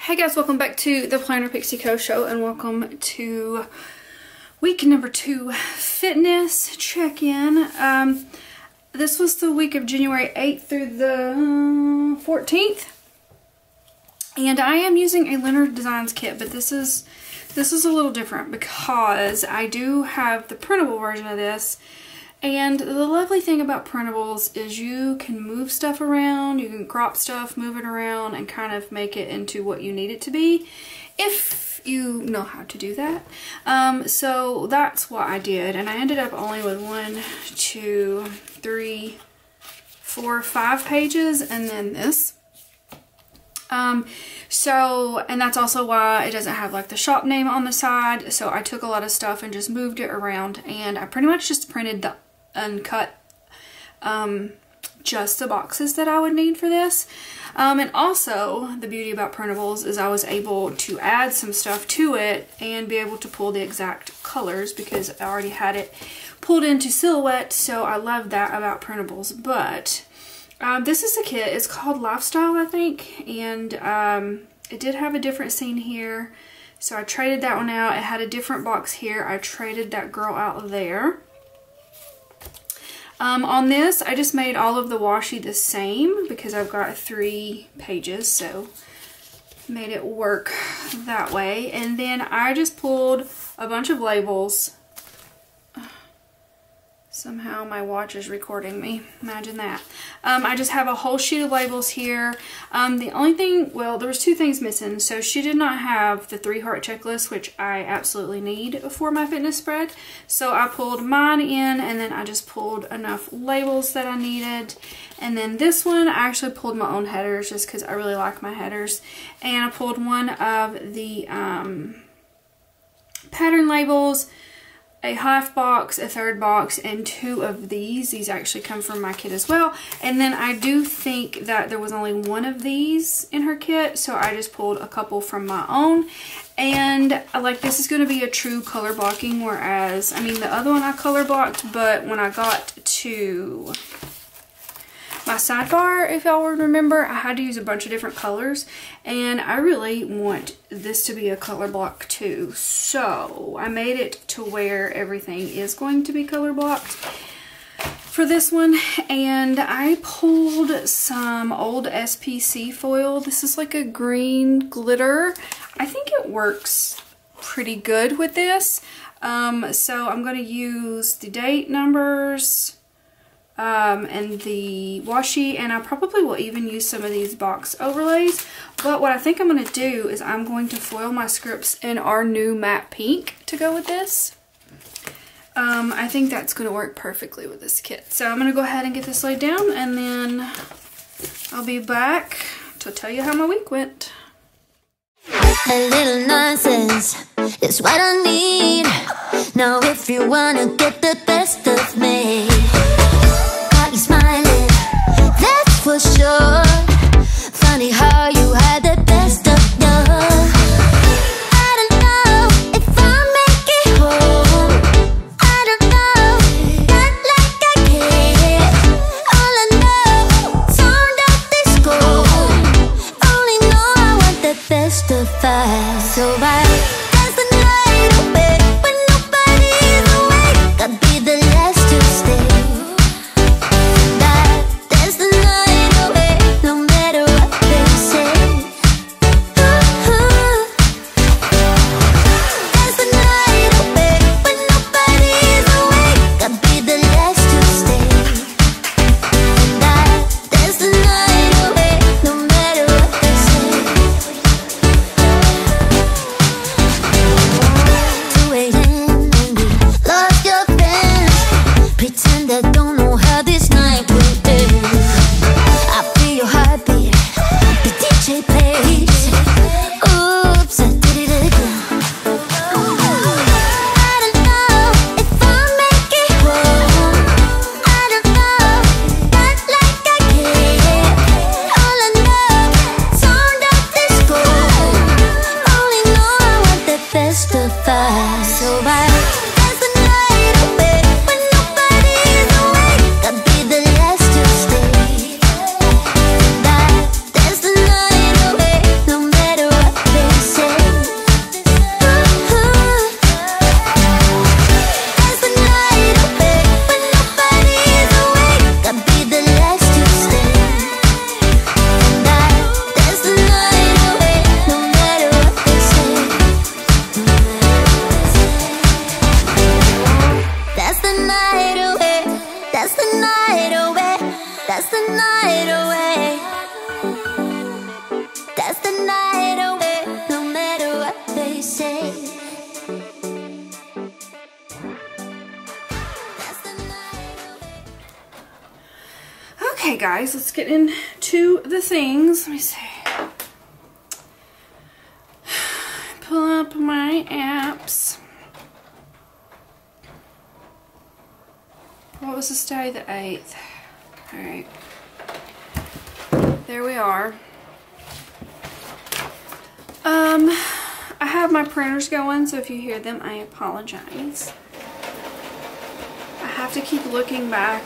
Hey guys, welcome back to the Planner Pixie Co show and welcome to week number 2 fitness check-in. This was the week of January 8th through the 14th. And I am using a Lynner Designs kit, but this is a little different because I do have the printable version of this. And the lovely thing about printables is you can move stuff around, you can crop stuff, move it around, and kind of make it into what you need it to be, if you know how to do that. So that's what I did, and I ended up only with 1, 2, 3, 4, 5 pages, and then this. And that's also why it doesn't have like the shop name on the side. So I took a lot of stuff and just moved it around, and I pretty much just printed the uncut just the boxes that I would need for this. And also the beauty about printables is I was able to add some stuff to it and be able to pull the exact colors because I already had it pulled into silhouette. So I love that about printables. But this is the kit. It's called Lifestyle, I think, and it did have a different scene here, so I traded that one out. It had a different box here. I traded that girl out there. On this, I just made all of the washi the same because I've got 3 pages, so made it work that way. And then I just pulled a bunch of labels. Somehow my watch is recording me. Imagine that. I just have a whole sheet of labels here. The only thing, well, there was 2 things missing. So she did not have the 3-heart checklist, which I absolutely need for my fitness spread. So I pulled mine in, and then I just pulled enough labels that I needed. And then this one, I actually pulled my own headers just because I really like my headers. And I pulled one of the pattern labels, a half box, a 3rd box, and 2 of these. These actually come from my kit as well. And then I do think that there was only 1 of these in her kit, so I just pulled a couple from my own. And like, this is going to be a true color blocking, whereas, I mean, the other one I color blocked, but when I got to my sidebar, if y'all would remember, I had to use a bunch of different colors, and I really want this to be a color block too. So I made it to where everything is going to be color blocked for this one. And I pulled some old SPC foil. This is like a green glitter. I think it works pretty good with this. So I'm going to use the date numbers and the washi, and I probably will even use some of these box overlays. But what I think I'm going to do is I'm going to foil my scripts in our new matte pink to go with this. I think that's going to work perfectly with this kit. So I'm going to go ahead and get this laid down, and then I'll be back to tell you how my week went. A little nonsense is what I need. Now if you want to get the best of me, got you smiling, that's for sure. Funny how you had the best of love. I don't know if I'll make it home. I don't know, not like I care. All I know, sound of disco. Only know I want the best of us. So I dance the night away when nobody's awake. I'll be the last to stay. Dance the night away, no matter what they say. Dance the night away when nobody's awake. I'll be the last to stay. Dance the night away, no matter what they say. 2 a.m. and we lost your friends. Pretend I don't know how this night will end. I feel your heartbeat, the DJ plays. Oops, I did it again. I don't know if I'll make it home. I don't know, not like I care. All I know, sound of disco. Only know I want the best of us. So I dance the night away when nobody's awake. I'll be the last to stay. Dance the night away, no matter what guys, let's get into the things. Let me see. Pull up my apps. What was this day? The 8th. Alright. There we are. I have my printers going, so if you hear them, I apologize. I have to keep looking back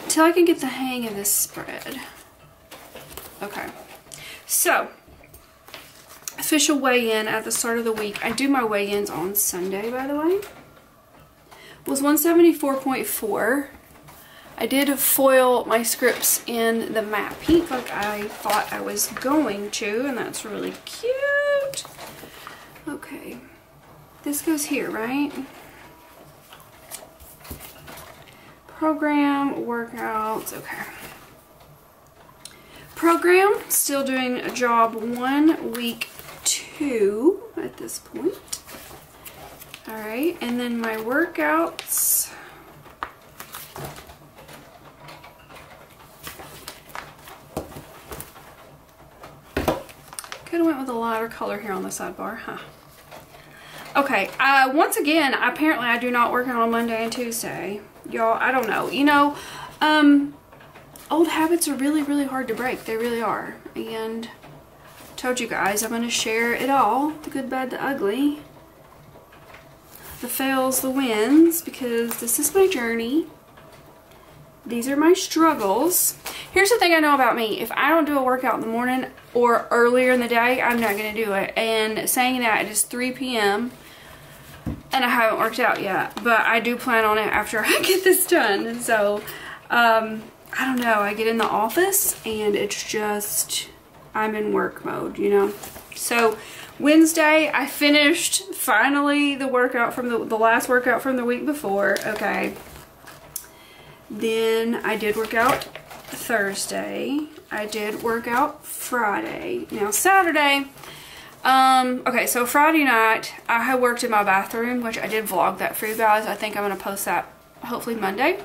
until I can get the hang of this spread. Okay. So, official weigh-in at the start of the week. I do my weigh-ins on Sunday, by the way. Was 174.4. I did foil my scripts in the matte pink like I thought I was going to, and that's really cute. Okay. This goes here, right? Program, workouts, okay. Program, still doing a job 1, week 2 at this point. Alright, and then my workouts. Could have went with a lighter color here on the sidebar, huh? Okay, once again, apparently I do not work out on Monday and Tuesday. Y'all, I don't know. You know, old habits are really, really hard to break. They really are. And I told you guys, I'm going to share it all. The good, bad, the ugly. The fails, the wins. Because this is my journey. These are my struggles. Here's the thing I know about me. If I don't do a workout in the morning or earlier in the day, I'm not going to do it. And saying that, it is 3 p.m. and I haven't worked out yet. But I do plan on it after I get this done. So, I don't know. I get in the office and it's just, I'm in work mode, you know. So, Wednesday, I finished finally the workout from the last workout from the week before. Okay. Then I did work out Thursday. I did work out Friday. Now Saturday, okay, so Friday night I had worked in my bathroom, which I did vlog that for you guys. I think I'm going to post that hopefully Monday.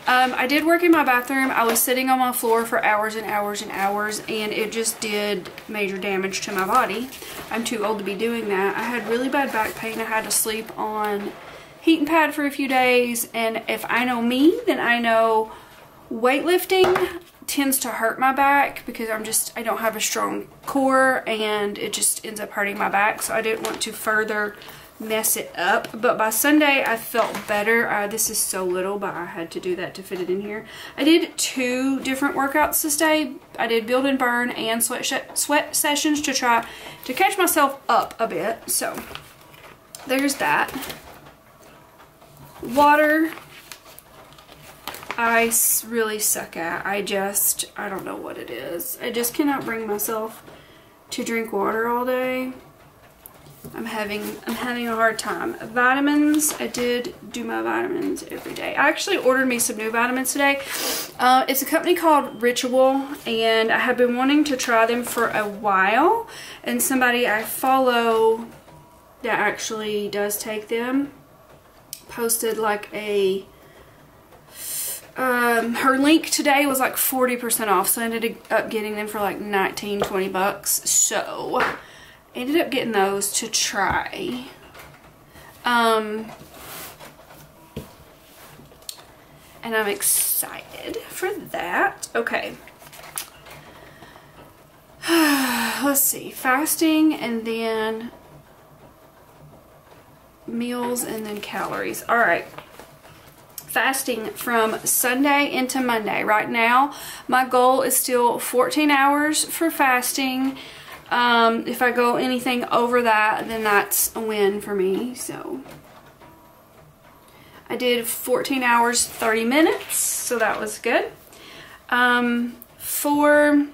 I did work in my bathroom. I was sitting on my floor for hours and hours and hours, and it just did major damage to my body. I'm too old to be doing that. I had really bad back pain. I had to sleep on heating pad for a few days, and if I know me, then I know weightlifting tends to hurt my back because I don't have a strong core, and it just ends up hurting my back, so I didn't want to further mess it up. But by Sunday I felt better. This is so little, but I had to do that to fit it in here. I did 2 different workouts this day. I did build and burn and sweat sessions to try to catch myself up a bit. So there's that. Water, I really suck at. I don't know what it is. I just cannot bring myself to drink water all day. I'm having a hard time. Vitamins, I did do my vitamins every day. I actually ordered me some new vitamins today. It's a company called Ritual, and I have been wanting to try them for a while, and somebody I follow that actually does take them posted like a her link today was like 40% off, so I ended up getting them for like 19, 20 bucks. So I ended up getting those to try. And I'm excited for that. Okay. Let's see. Fasting, and then meals, and then calories. All right. Fasting from Sunday into Monday. Right now, my goal is still 14 hours for fasting. If I go anything over that, then that's a win for me. So I did 14 hours, 30 minutes, so that was good. For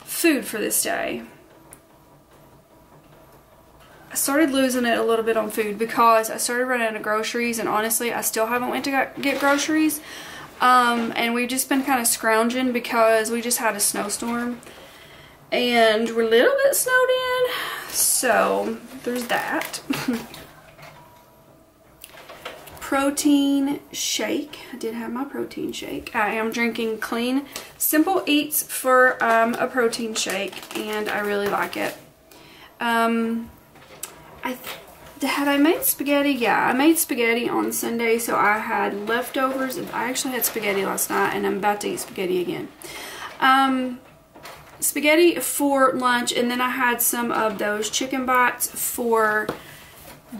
food for this day, I started losing it a little bit on food because I started running out of groceries, and honestly I still haven't went to get groceries. And we've just been kind of scrounging because we just had a snowstorm and we're a little bit snowed in, so there's that. protein shake. I did have my protein shake. I am drinking Clean Simple Eats for a protein shake, and I really like it. Had I made spaghetti? Yeah, I made spaghetti on Sunday, so I had leftovers. I actually had spaghetti last night, and I'm about to eat spaghetti again. Spaghetti for lunch, and then I had some of those chicken bites for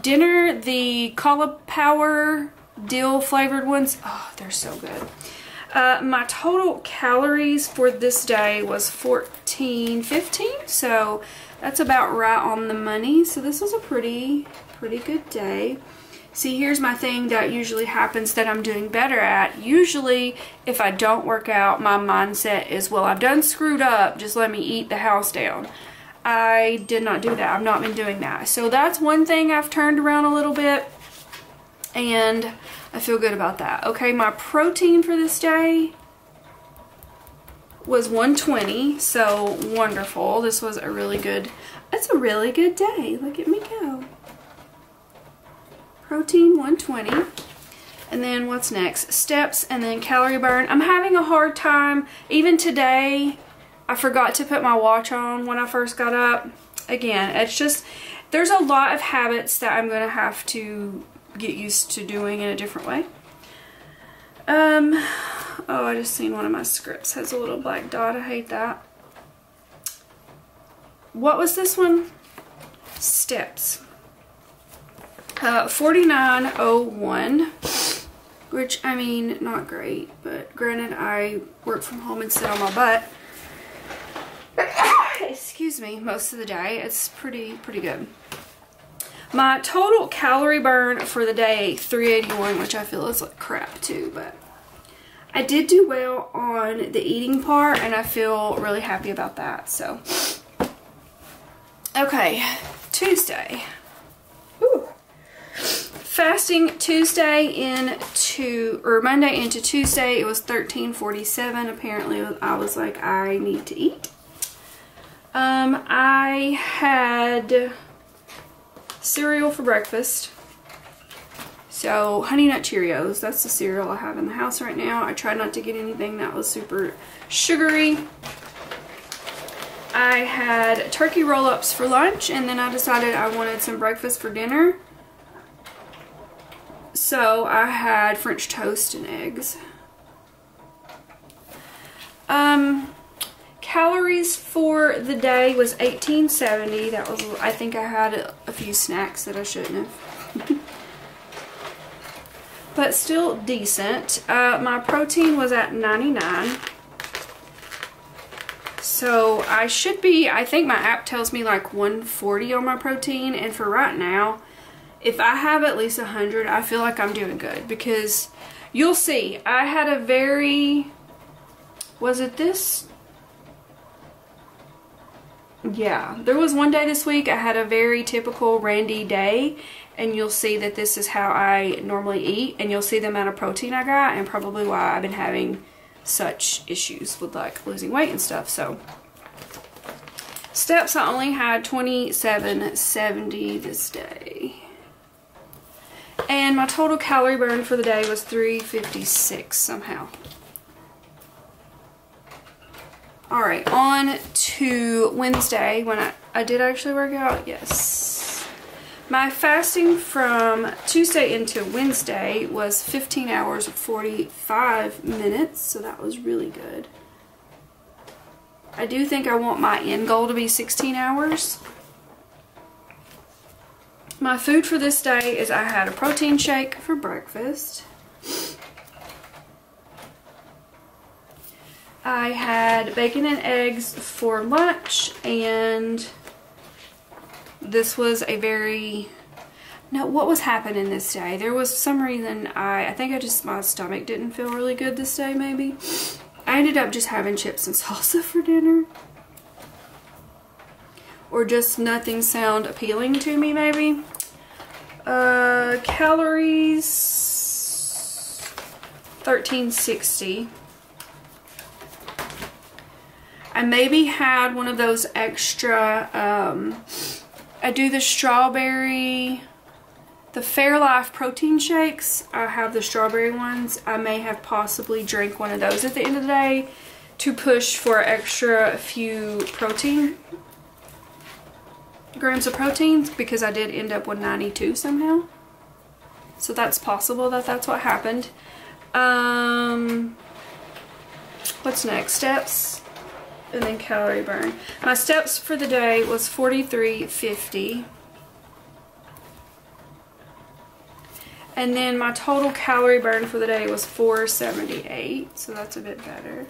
dinner. The cauliflower dill flavored ones. Oh, they're so good. My total calories for this day was 1415, so that's about right on the money. So this was a pretty good day. See, here's my thing that usually happens that I'm doing better at. Usually, if I don't work out, my mindset is, well, I've done screwed up, just let me eat the house down. I did not do that. I've not been doing that. So that's one thing I've turned around a little bit, and I feel good about that. Okay, my protein for this day was 120, so wonderful. This was a really good, it's a really good day. Look at me go. Protein 120. And then what's next? Steps and then calorie burn. I'm having a hard time. Even today, I forgot to put my watch on when I first got up. Again, it's just, there's a lot of habits that I'm going to have to get used to doing in a different way. Oh, I just seen one of my scripts has a little black dot. I hate that. What was this one? Steps. 4901, which, I mean, not great, but granted, I work from home and sit on my butt. Excuse me, most of the day. It's pretty good. My total calorie burn for the day, 381, which I feel is like crap too, but I did do well on the eating part, and I feel really happy about that. So, okay, Tuesday. Ooh. Fasting Tuesday into, or Monday into Tuesday, it was 13:47. Apparently, I was like, I need to eat. I had cereal for breakfast. So, Honey Nut Cheerios, that's the cereal I have in the house right now. I tried not to get anything that was super sugary. I had turkey roll-ups for lunch, and then I decided I wanted some breakfast for dinner. So, I had French toast and eggs. Calories for the day was 1870. That was, I think I had a few snacks that I shouldn't have. But still decent. My protein was at 99. So I should be, I think my app tells me like 140 on my protein. And for right now, if I have at least 100, I feel like I'm doing good. Because you'll see, I had a very, was it this? Yeah, there was one day this week I had a very typical Randy day, and you'll see that this is how I normally eat, and you'll see the amount of protein I got, and probably why I've been having such issues with like losing weight and stuff. So steps, I only had 2770 this day, and my total calorie burn for the day was 356 somehow. Alright, on to Wednesday, when I did actually work out, yes. My fasting from Tuesday into Wednesday was 15 hours 45 minutes, so that was really good. I do think I want my end goal to be 16 hours. My food for this day is I had a protein shake for breakfast. I had bacon and eggs for lunch, and this was a very, no, what was happening this day? There was some reason I think my stomach didn't feel really good this day maybe. I ended up just having chips and salsa for dinner. Or just nothing sound appealing to me maybe. Calories, 1360. I maybe had one of those extra, I do the strawberry The Fairlife protein shakes, I have the strawberry ones. I may have possibly drank one of those at the end of the day to push for extra few grams of protein, because I did end up with 92 somehow. So that's possible that that's what happened. What's next? Steps and then calorie burn. My steps for the day was 4350. And then my total calorie burn for the day was 478, so that's a bit better.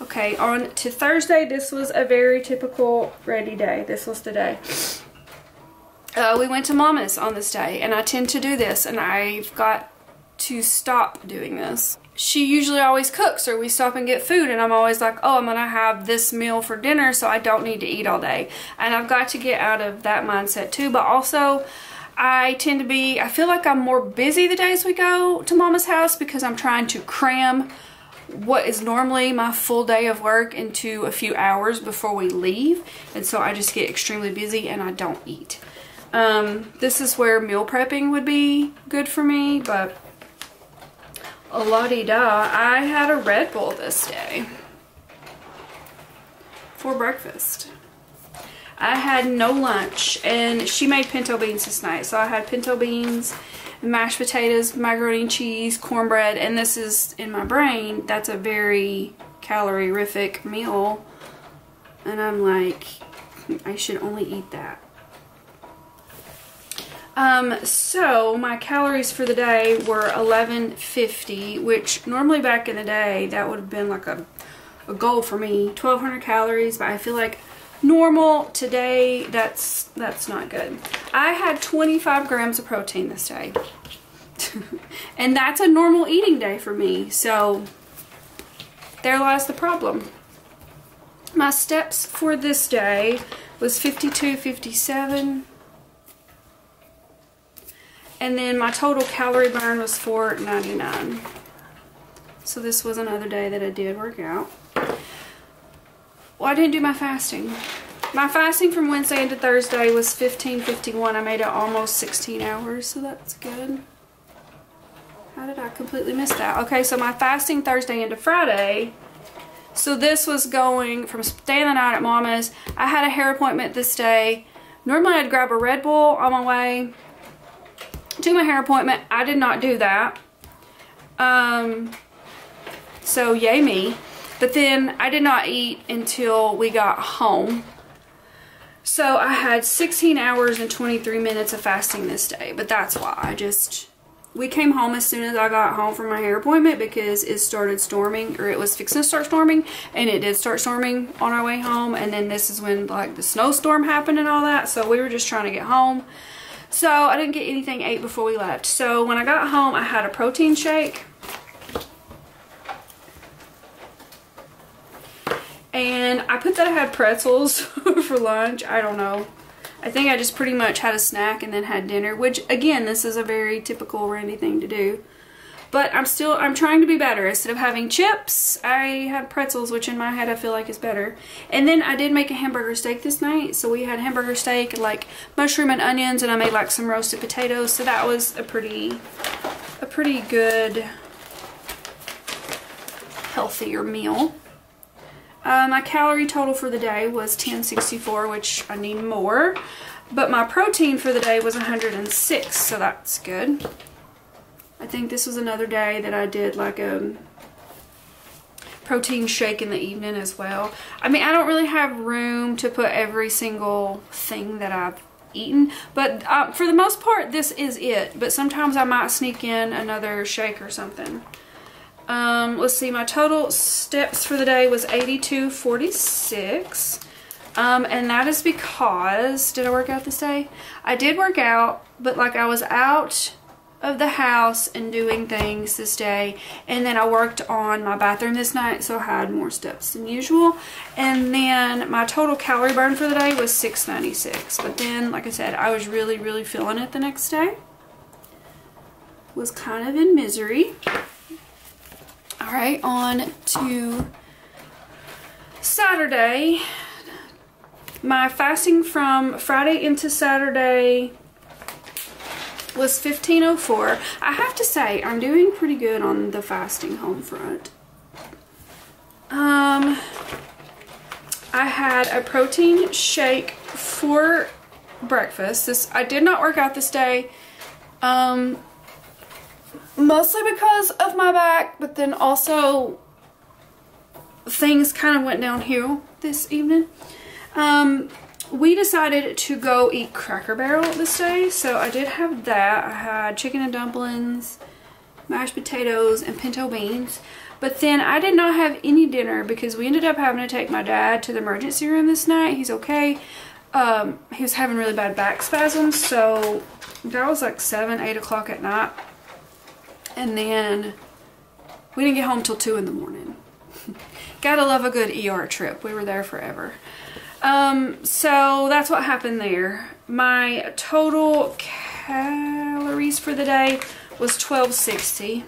Okay, on to Thursday. This was a very typical ready day. This was the day. We went to Mama's on this day, and I tend to do this, and I've got to stop doing this. She usually always cooks, or we stop and get food, and I'm always like, oh, I'm gonna have this meal for dinner, so I don't need to eat all day. And I've got to get out of that mindset too, but also I tend to be, I feel like I'm more busy the days we go to Mama's house, because I'm trying to cram what is normally my full day of work into a few hours before we leave, and so I just get extremely busy and I don't eat. This is where meal prepping would be good for me, but la-di-da, I had a Red Bull this day for breakfast. I had no lunch, and she made pinto beans this night, so I had pinto beans, mashed potatoes, macaroni and cheese, cornbread, and this is, in my brain, that's a very calorific meal, and I'm like, I should only eat that. So my calories for the day were 1150, which normally back in the day, that would have been like a goal for me, 1200 calories, but I feel like normal today, that's not good. I had 25 grams of protein this day. And that's a normal eating day for me, so there lies the problem. My steps for this day was 5257. And then my total calorie burn was 499. So this was another day that I did work out. Well, I didn't do my fasting. My fasting from Wednesday into Thursday was 15:51. I made it almost 16 hours, so that's good. How did I completely miss that? Okay, so my fasting Thursday into Friday. So this was going from staying the night at Mama's. I had a hair appointment this day. Normally I'd grab a Red Bull on my way to my hair appointment. I did not do that. So yay me. But then I did not eat until we got home. So I had 16 hours and 23 minutes of fasting this day. But that's why we came home as soon as I got home from my hair appointment, because it started storming, or it was fixing to start storming, and it did start storming on our way home. And then this is when like the snowstorm happened and all that. So we were just trying to get home. So I didn't get anything ate before we left. So when I got home, I had a protein shake. And I put that I had pretzels for lunch. I don't know. I think I just pretty much had a snack and then had dinner, which again, this is a very typical Randy thing to do. But I'm trying to be better. Instead of having chips, I had pretzels, which in my head I feel like is better. And then I did make a hamburger steak this night. So we had hamburger steak, like mushroom and onions, and I made like some roasted potatoes. So that was a pretty good, healthier meal. My calorie total for the day was 1064, which I need more. But my protein for the day was 106, so that's good. I think this was another day that I did like a protein shake in the evening as well. I mean, I don't really have room to put every single thing that I've eaten, but for the most part, this is it. But sometimes I might sneak in another shake or something. Let's see, my total steps for the day was 8246. And that is because, did I work out this day? I did work out, but like I was out of the house and doing things this day, and then I worked on my bathroom this night, so I had more steps than usual. And then my total calorie burn for the day was 696. But then, like I said, I was really feeling it the next day. Was kind of in misery. Alright, on to Saturday. My fasting from Friday into Saturday was 1504. I have to say, I'm doing pretty good on the fasting home front. I had a protein shake for breakfast. I did not work out this day, mostly because of my back, but then also things kind of went downhill this evening. We decided to go eat Cracker Barrel this day, so I did have that. I had chicken and dumplings, mashed potatoes, and pinto beans. But then I did not have any dinner because we ended up having to take my dad to the emergency room this night. He's okay. He was having really bad back spasms, so that was like 7, 8 o'clock at night. And then we didn't get home till 2 in the morning. Gotta love a good ER trip. We were there forever. So that's what happened there. My total calories for the day was 1260.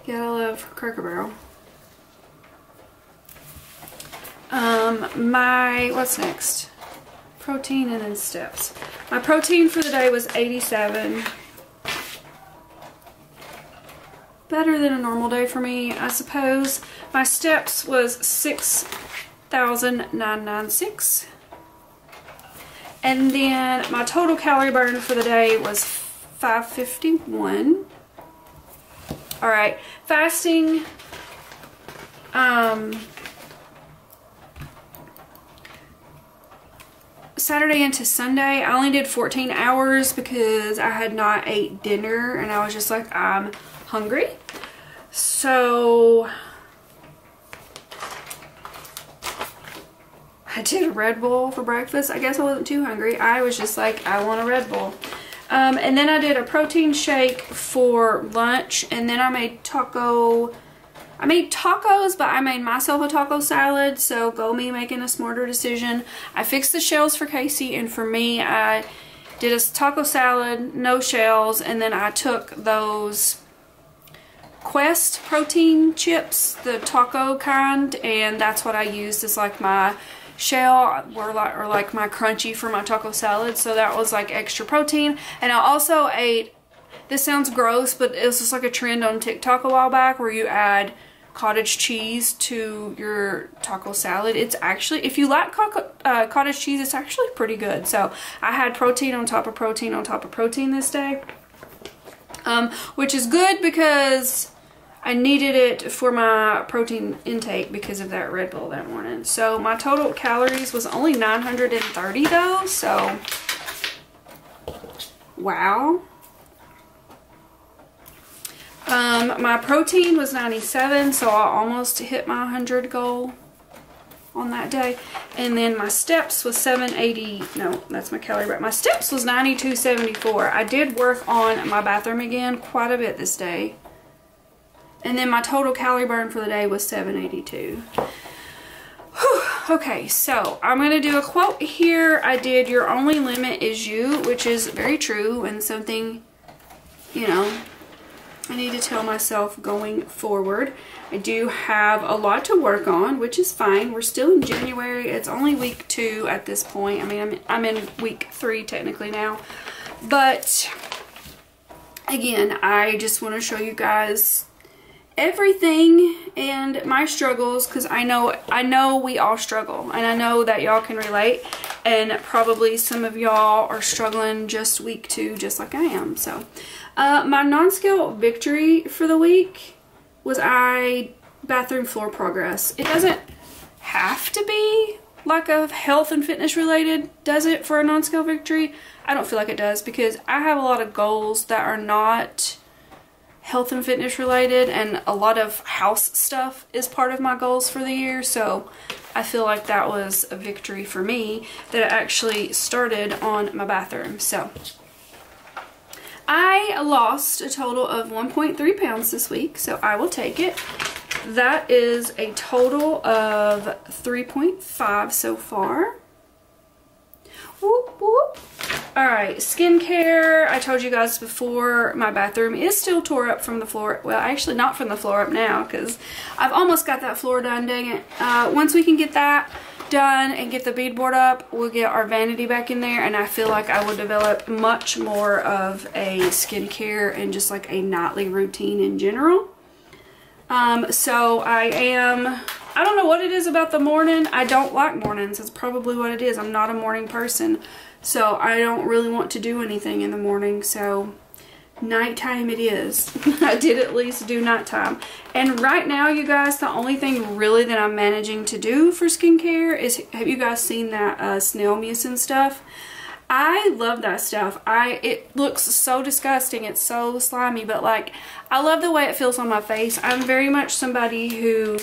Gotta love Cracker Barrel. What's next? Protein and then steps. My protein for the day was 87. Better than a normal day for me, I suppose. My steps was 6,996. And then my total calorie burn for the day was 551. Alright, fasting. Saturday into Sunday, I only did 14 hours because I had not ate dinner and I was just like, I'm hungry. So I did a Red Bull for breakfast. I guess I wasn't too hungry. I was just like, I want a Red Bull. And then I did a protein shake for lunch, and then I made tacos, but I made myself a taco salad, so go me making a smarter decision. I fixed the shells for Casey, and for me, I did a taco salad, no shells, and then I took those Quest protein chips, the taco kind, and that's what I used as like my shell or like my crunchy for my taco salad. So that was like extra protein. And I also ate, this sounds gross, but it was just like a trend on TikTok a while back where you add cottage cheese to your taco salad. It's actually, if you like cottage cheese, it's actually pretty good. So I had protein on top of protein on top of protein this day, which is good because I needed it for my protein intake because of that Red Bull that morning. So my total calories was only 930 though, so wow. My protein was 97, so I almost hit my 100 goal on that day. And then my steps was 780, no, that's my calorie rate. My steps was 9274. I did work on my bathroom again quite a bit this day. And then my total calorie burn for the day was 782. Whew. Okay, so I'm going to do a quote here. I did, your only limit is you, which is very true and something, you know, I need to tell myself going forward. I do have a lot to work on, which is fine. We're still in January. It's only week 2 at this point. I mean, I'm in week 3 technically now. But again, I just want to show you guys everything and my struggles, because I know we all struggle, and I know that y'all can relate, and probably some of y'all are struggling just week 2 just like I am. So my non-scale victory for the week was bathroom floor progress. It doesn't have to be like a health and fitness related, does it, for a non-scale victory? I don't feel like it does, because I have a lot of goals that are not health and fitness related, and a lot of house stuff is part of my goals for the year. So I feel like that was a victory for me that it actually started on my bathroom. So I lost a total of 1.3 pounds this week, so I will take it. That is a total of 3.5 so far. Whoop, whoop. Alright, skincare. I told you guys before, my bathroom is still tore up from the floor. Well, actually not from the floor up now, because I've almost got that floor done, dang it. Once we can get that done and get the beadboard up, we'll get our vanity back in there, and I feel like I will develop much more of a skincare and just like a nightly routine in general. So I don't know what it is about the morning. I don't like mornings. That's probably what it is. I'm not a morning person, so I don't really want to do anything in the morning. So nighttime it is. I did at least do nighttime. And right now, you guys, the only thing really that I'm managing to do for skincare is, have you guys seen that snail mucin stuff? I love that stuff. It looks so disgusting. It's so slimy, but like, I love the way it feels on my face. I'm very much somebody who,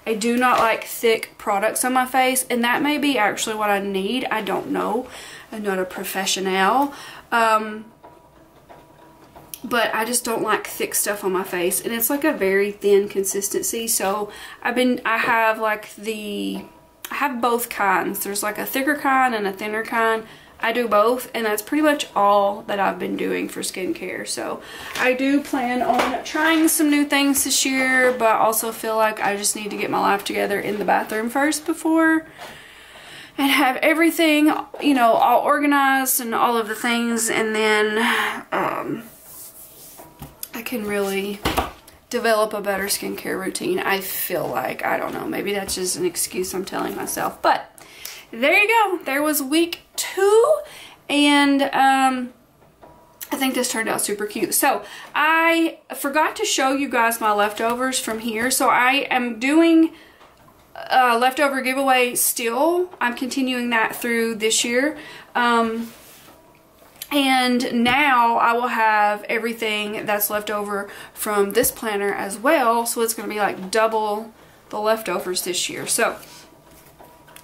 I do not like thick products on my face, and that may be actually what I need. I don't know. I'm not a professional. But I just don't like thick stuff on my face, and it's like a very thin consistency. So I have both kinds. There's like a thicker kind and a thinner kind. I do both, and that's pretty much all that I've been doing for skincare. So I do plan on trying some new things this year, but I also feel like I just need to get my life together in the bathroom first before, and have everything, you know, all organized and all of the things, and then I can really develop a better skincare routine. I feel like, I don't know, maybe that's just an excuse I'm telling myself, but there you go. There was week 2, and I think this turned out super cute. So I forgot to show you guys my leftovers from here. So I am doing a leftover giveaway still. I'm continuing that through this year. And now I will have everything that's left over from this planner as well. So it's going to be like double the leftovers this year. So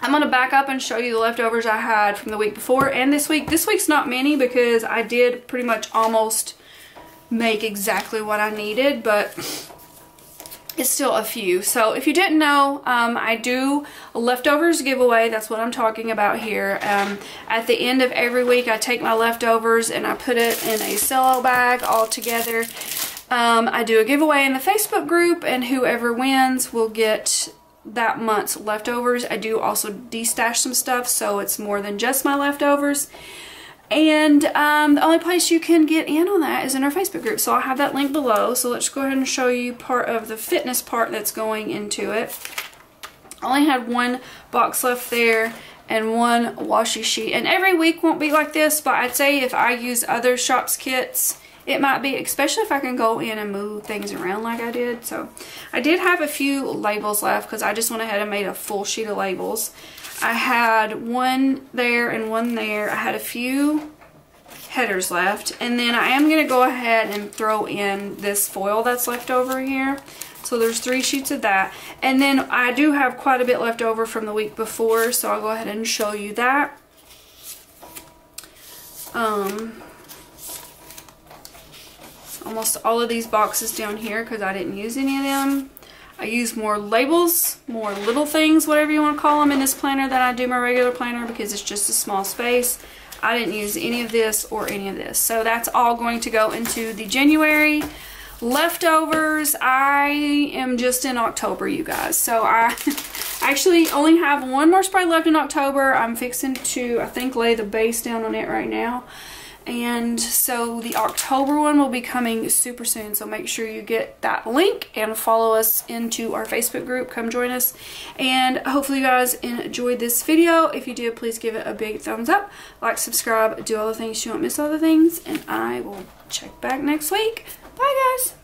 I'm going to back up and show you the leftovers I had from the week before and this week. This week's not many because I did pretty much almost make exactly what I needed, but it's still a few. So if you didn't know, I do a leftovers giveaway. That's what I'm talking about here. At the end of every week, I take my leftovers and I put it in a cello bag all together. I do a giveaway in the Facebook group, and whoever wins will get that month's leftovers. I do also destash some stuff, so it's more than just my leftovers. And the only place you can get in on that is in our Facebook group. So I'll have that link below. So let's go ahead and show you part of the fitness part that's going into it. I only had one box left there and one washi sheet. And every week won't be like this, but I'd say if I use other shops kits, it might be, especially if I can go in and move things around like I did. So I did have a few labels left because I just went ahead and made a full sheet of labels. I had one there and one there. I had a few headers left. And then I am going to go ahead and throw in this foil that's left over here. So there's 3 sheets of that. And then I do have quite a bit left over from the week before, so I'll go ahead and show you that. Almost all of these boxes down here because I didn't use any of them. I use more labels, more little things, whatever you want to call them, in this planner than I do my regular planner because it's just a small space. I didn't use any of this or any of this. So that's all going to go into the January leftovers. I am just in October, you guys. So I actually only have one more spray left in October. I'm fixing to, I think, lay the base down on it right now. And so the October one will be coming super soon. So make sure you get that link and follow us into our Facebook group. Come join us. And hopefully you guys enjoyed this video. If you did, please give it a big thumbs up. Like, subscribe, do all the things so you won't miss all the things. And I will check back next week. Bye, guys.